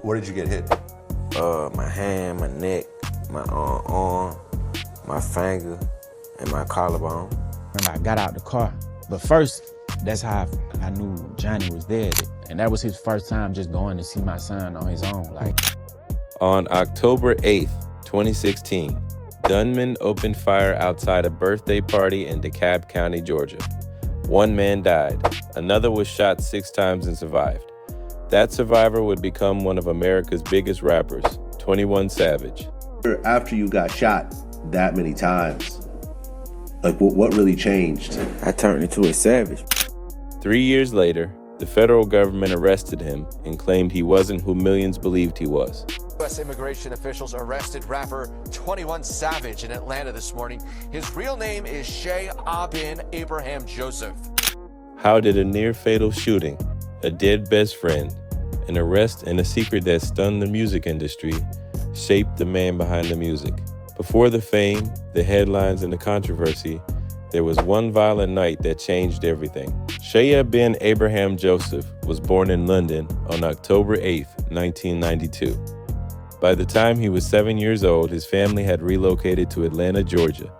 Where did you get hit? My hand, my neck, my arm, my finger, and my collarbone. Remember, I got out the car, but first, that's how I knew Johnny was dead. And that was his first time just going to see my son on his own. On October 8th, 2016, gunmen opened fire outside a birthday party in DeKalb County, Georgia. One man died. Another was shot 6 times and survived. That survivor would become one of America's biggest rappers, 21 Savage. After you got shot that many times, like what really changed? I turned into a savage. 3 years later, the federal government arrested him and claimed he wasn't who millions believed he was. U.S. immigration officials arrested rapper 21 Savage in Atlanta this morning. His real name is Shay Abin Abraham Joseph. How did a near-fatal shooting, a dead best friend, an arrest, and a secret that stunned the music industry shaped the man behind the music? Before the fame, the headlines, and the controversy, there was one violent night that changed everything. Shaya bin Abraham Joseph was born in London on October 8, 1992. By the time he was 7 years old, his family had relocated to Atlanta, Georgia,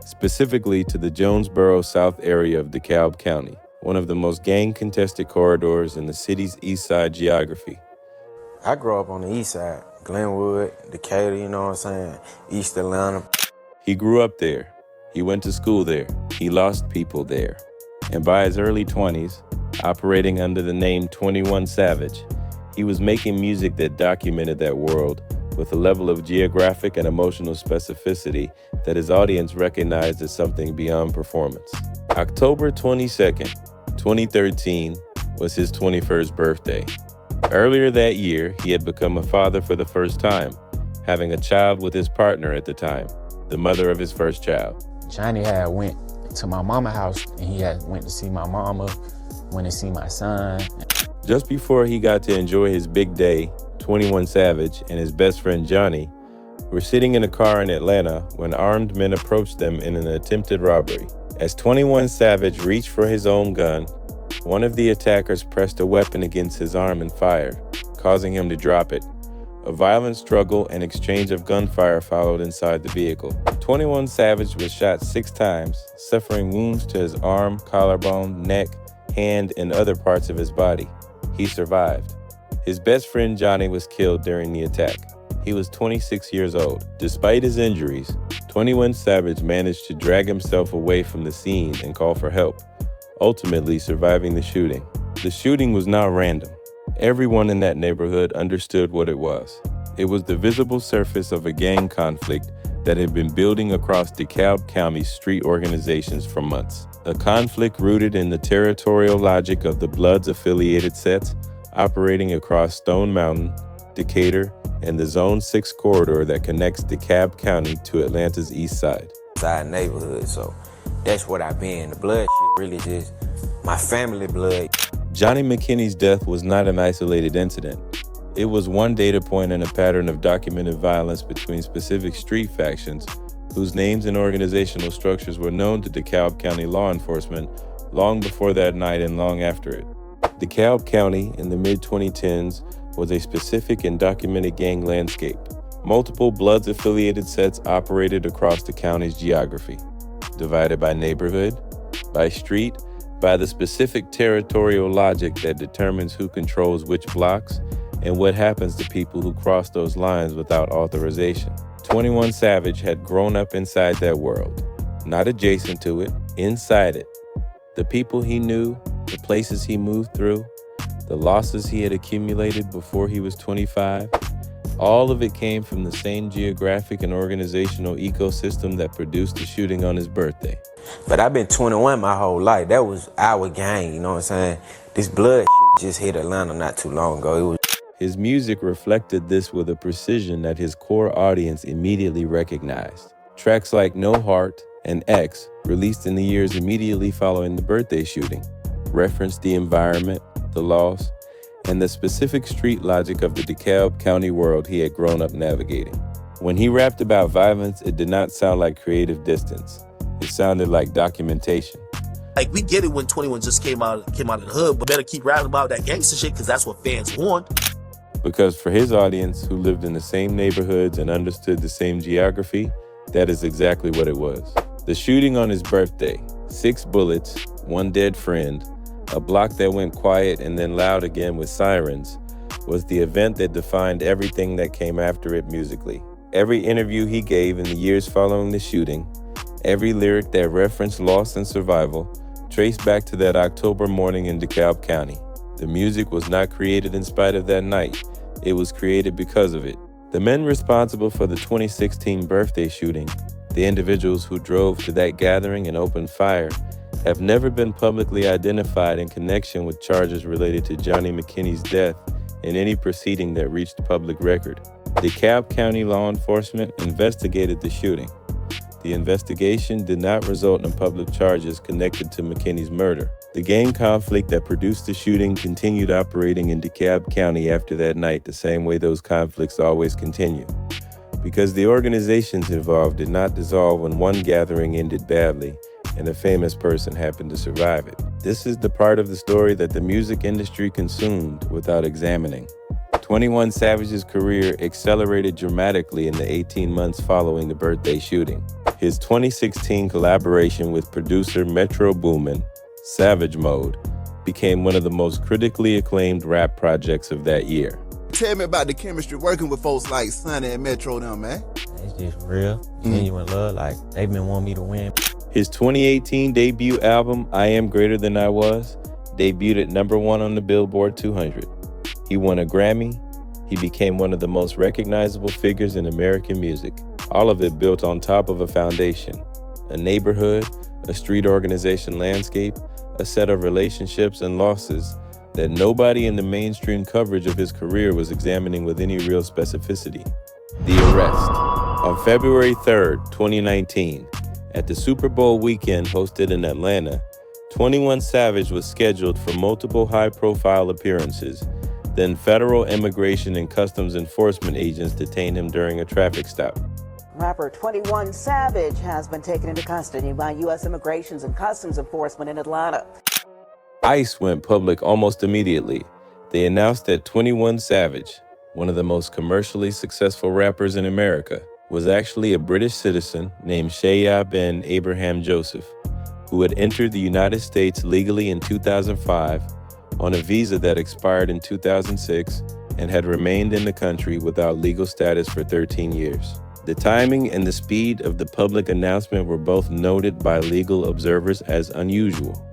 specifically to the Jonesboro South area of DeKalb County, one of the most gang-contested corridors in the city's east side geography. I grew up on the east side, Glenwood, Decatur, you know what I'm saying, East Atlanta. He grew up there. He went to school there. He lost people there. And by his early 20s, operating under the name 21 Savage, he was making music that documented that world with a level of geographic and emotional specificity that his audience recognized as something beyond performance. October 22nd, 2013 was his 21st birthday. Earlier that year, he had become a father for the first time, having a child with his partner at the time, the mother of his first child. Johnny had went to my mama's house and he had went to see my mama, went to see my son. Just before he got to enjoy his big day, 21 Savage and his best friend Johnny were sitting in a car in Atlanta when armed men approached them in an attempted robbery. As 21 Savage reached for his own gun, one of the attackers pressed a weapon against his arm and fired, causing him to drop it. A violent struggle and exchange of gunfire followed inside the vehicle. 21 Savage was shot 6 times, suffering wounds to his arm, collarbone, neck, hand, and other parts of his body. He survived. His best friend Johnny was killed during the attack. He was 26 years old. Despite his injuries, 21 Savage managed to drag himself away from the scene and call for help, ultimately surviving the shooting. The shooting was not random. Everyone in that neighborhood understood what it was. It was the visible surface of a gang conflict that had been building across DeKalb County's street organizations for months. A conflict rooted in the territorial logic of the Bloods-affiliated sets operating across Stone Mountain, Decatur, and the Zone 6 corridor that connects DeKalb County to Atlanta's east side. Side neighborhood, so that's what I been. The blood shit really just my family blood. Johnny McKinney's death was not an isolated incident. It was one data point in a pattern of documented violence between specific street factions whose names and organizational structures were known to DeKalb County law enforcement long before that night and long after it. DeKalb County in the mid-2010s was a specific and documented gang landscape. Multiple Bloods-affiliated sets operated across the county's geography, divided by neighborhood, by street, by the specific territorial logic that determines who controls which blocks and what happens to people who cross those lines without authorization. 21 Savage had grown up inside that world, not adjacent to it, inside it. The people he knew, the places he moved through, the losses he had accumulated before he was 25, all of it came from the same geographic and organizational ecosystem that produced the shooting on his birthday. But I've been 21 my whole life. That was our gang, you know what I'm saying? This blood shit just hit Atlanta not too long ago. His music reflected this with a precision that his core audience immediately recognized. Tracks like No Heart and X, released in the years immediately following the birthday shooting, referenced the environment, the loss, and the specific street logic of the DeKalb County world he had grown up navigating. When he rapped about violence, it did not sound like creative distance. It sounded like documentation. Like, we get it when 21 just came out of the hood, but better keep rapping about that gangster shit because that's what fans want. Because for his audience, who lived in the same neighborhoods and understood the same geography, that is exactly what it was. The shooting on his birthday, 6 bullets, 1 dead friend, a block that went quiet and then loud again with sirens, was the event that defined everything that came after it musically. Every interview he gave in the years following the shooting, every lyric that referenced loss and survival, traced back to that October morning in DeKalb County. The music was not created in spite of that night. It was created because of it. The men responsible for the 2016 birthday shooting, the individuals who drove to that gathering and opened fire, have never been publicly identified in connection with charges related to Johnny McKinney's death in any proceeding that reached public record. DeKalb County law enforcement investigated the shooting. The investigation did not result in public charges connected to McKinney's murder. The gang conflict that produced the shooting continued operating in DeKalb County after that night, the same way those conflicts always continue. Because the organizations involved did not dissolve when one gathering ended badly and a famous person happened to survive it. This is the part of the story that the music industry consumed without examining. 21 Savage's career accelerated dramatically in the 18 months following the birthday shooting. His 2016 collaboration with producer Metro Boomin, Savage Mode, became one of the most critically acclaimed rap projects of that year. Tell me about the chemistry working with folks like Sonny and Metro them, man. It's just real, genuine love. Like, they've been wanting me to win. His 2018 debut album, I Am Greater Than I Was, debuted at #1 on the Billboard 200. He won a Grammy. He became one of the most recognizable figures in American music. All of it built on top of a foundation, a neighborhood, a street organization landscape, a set of relationships and losses that nobody in the mainstream coverage of his career was examining with any real specificity. The arrest. On February 3rd, 2019, at the Super Bowl weekend hosted in Atlanta, 21 Savage was scheduled for multiple high-profile appearances. Then federal immigration and customs enforcement agents detained him during a traffic stop. Rapper 21 Savage has been taken into custody by U.S. Immigration and Customs Enforcement in Atlanta. ICE went public almost immediately. They announced that 21 Savage, one of the most commercially successful rappers in America, was actually a British citizen named Shaya Ben Abraham Joseph, who had entered the United States legally in 2005 on a visa that expired in 2006 and had remained in the country without legal status for 13 years. The timing and the speed of the public announcement were both noted by legal observers as unusual.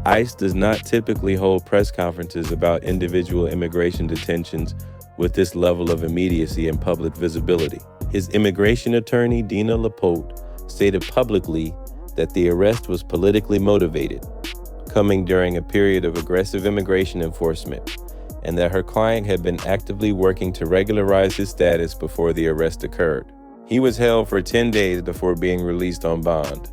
ICE does not typically hold press conferences about individual immigration detentions with this level of immediacy and public visibility. His immigration attorney, Dina Lapote, stated publicly that the arrest was politically motivated, coming during a period of aggressive immigration enforcement, and that her client had been actively working to regularize his status before the arrest occurred. He was held for 10 days before being released on bond.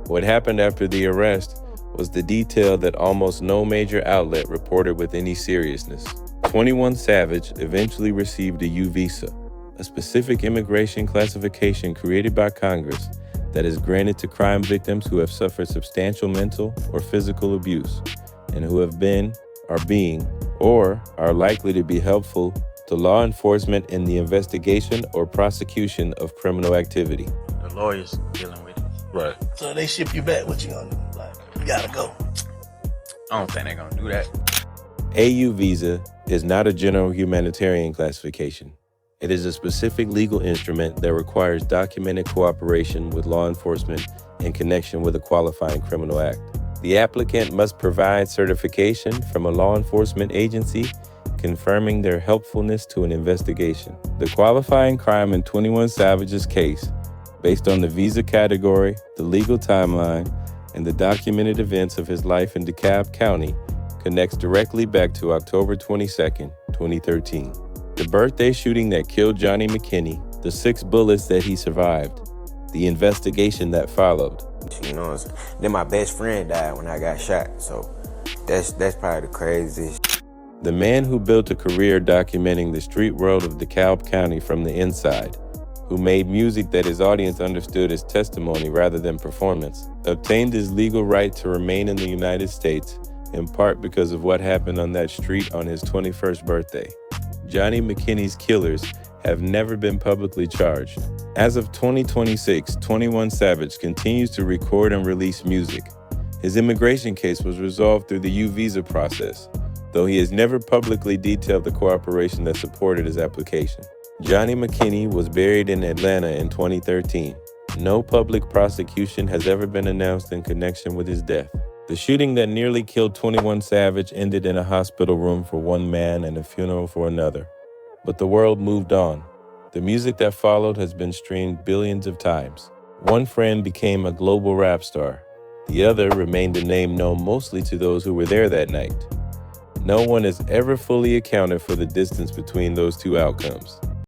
What happened after the arrest was the detail that almost no major outlet reported with any seriousness. 21 Savage eventually received a U visa, a specific immigration classification created by Congress that is granted to crime victims who have suffered substantial mental or physical abuse and who have been, are being, or are likely to be helpful to law enforcement in the investigation or prosecution of criminal activity. The lawyers dealing with it. Right. So they ship you back, what you gonna do? Like, you gotta go. I don't think they're gonna do that. AU visa is not a general humanitarian classification. It is a specific legal instrument that requires documented cooperation with law enforcement in connection with a qualifying criminal act. The applicant must provide certification from a law enforcement agency confirming their helpfulness to an investigation. The qualifying crime in 21 Savage's case, based on the visa category, the legal timeline, and the documented events of his life in DeKalb County, connects directly back to October 22nd, 2013. The birthday shooting that killed Johnny McKinney, the 6 bullets that he survived, the investigation that followed. You know what I'm saying? Then my best friend died when I got shot, so that's probably the craziest. The man who built a career documenting the street world of DeKalb County from the inside, who made music that his audience understood as testimony rather than performance, obtained his legal right to remain in the United States, in part because of what happened on that street on his 21st birthday. Johnny McKinney's killers have never been publicly charged. As of 2026, 21 Savage continues to record and release music. His immigration case was resolved through the U-Visa process, though he has never publicly detailed the cooperation that supported his application. Johnny McKinney was buried in Atlanta in 2013. No public prosecution has ever been announced in connection with his death. The shooting that nearly killed 21 Savage ended in a hospital room for one man and a funeral for another. But the world moved on. The music that followed has been streamed billions of times. One friend became a global rap star. The other remained a name known mostly to those who were there that night. No one has ever fully accounted for the distance between those two outcomes.